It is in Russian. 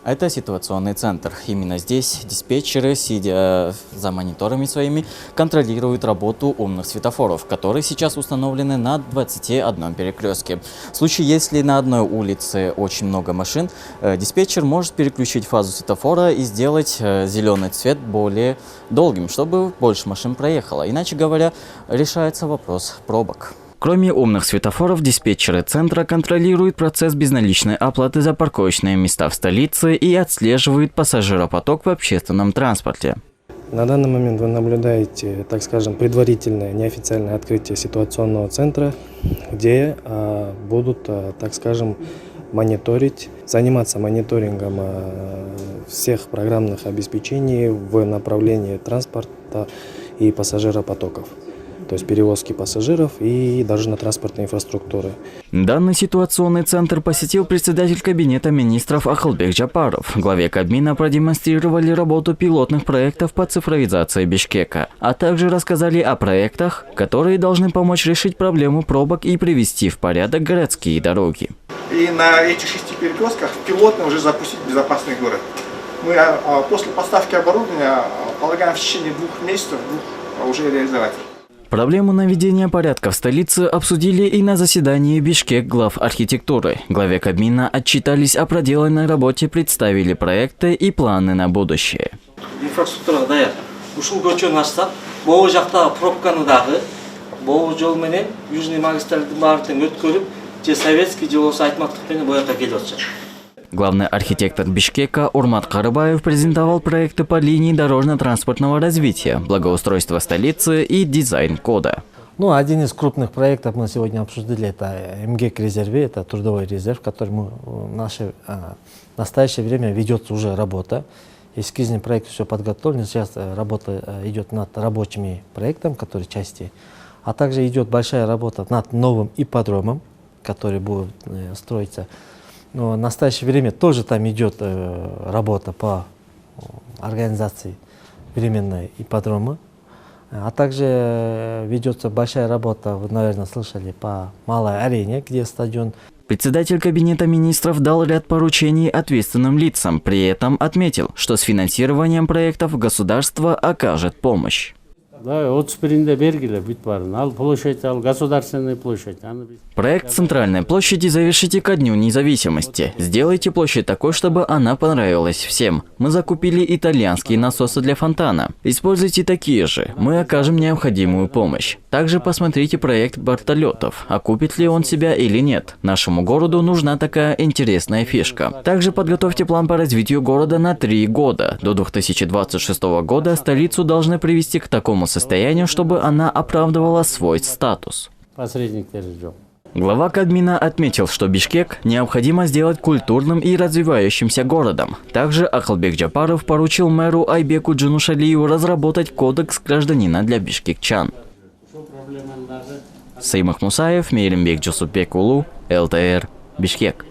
Это ситуационный центр. Именно здесь диспетчеры, сидя за мониторами своими, контролируют работу умных светофоров, которые сейчас установлены на 21 перекрестке. В случае, если на одной улице очень много машин, диспетчер может переключить фазу светофора и сделать зеленый цвет более долгим, чтобы больше машин проехало. Иначе говоря, решается вопрос пробок. Кроме умных светофоров, диспетчеры центра контролируют процесс безналичной оплаты за парковочные места в столице и отслеживают пассажиропоток в общественном транспорте. На данный момент вы наблюдаете, так скажем, предварительное неофициальное открытие ситуационного центра, где будут, так скажем, заниматься мониторингом всех программных обеспечений в направлении транспорта и пассажиропотоков. То есть перевозки пассажиров и дорожно-транспортной инфраструктуры. Данный ситуационный центр посетил председатель Кабинета министров Ахалбек Джапаров. Главе Кабмина продемонстрировали работу пилотных проектов по цифровизации Бишкека, а также рассказали о проектах, которые должны помочь решить проблему пробок и привести в порядок городские дороги. И на этих 6 перекрестках пилотно уже запустить безопасный город. Мы после поставки оборудования полагаем в течение 2 месяцев уже реализовать. Проблему наведения порядка в столице обсудили и на заседании Бишкек глав архитектуры. Главе Кабмина отчитались о проделанной работе, представили проекты и планы на будущее. Инфраструктура даяр. Ушул көчөнү ачсак, могу жактагы пробканы дагы могу жол менен Южный магистральдын баарын өткөрүп, же советский же болсо айтмактык менен бояка келип атышат. Главный архитектор Бишкека Урмат Карыбаев презентовал проекты по линии дорожно-транспортного развития, благоустройства столицы и дизайн-кода. Один из крупных проектов мы сегодня обсудили, это МГЭК-резерве, это трудовой резерв, который в настоящее время ведется уже работа. Эскизный проект все подготовлен, сейчас работа идет над рабочими проектами, которые части, а также идет большая работа над новым ипподромом, который будет строиться. Но в настоящее время тоже там идет работа по организации временной ипподрома. А также ведется большая работа, вы, наверное, слышали, по Малой арене, где стадион. Председатель Кабинета министров дал ряд поручений ответственным лицам. При этом отметил, что с финансированием проектов государство окажет помощь. Проект центральной площади завершите ко Дню независимости. Сделайте площадь такой, чтобы она понравилась всем. Мы закупили итальянские насосы для фонтана. Используйте такие же. Мы окажем необходимую помощь. Также посмотрите проект вертолетов. Окупит ли он себя или нет. Нашему городу нужна такая интересная фишка. Также подготовьте план по развитию города на 3 года. До 2026 года столицу должны привести к такому состоянию, чтобы она оправдывала свой статус. Глава Кабмина отметил, что Бишкек необходимо сделать культурным и развивающимся городом. Также Ахалбек Джапаров поручил мэру Айбеку Джунушалиеву разработать кодекс гражданина для бишкекчан. Саимах Мусаев, Мейримбек Джусупбек Улу, ЛТР, Бишкек.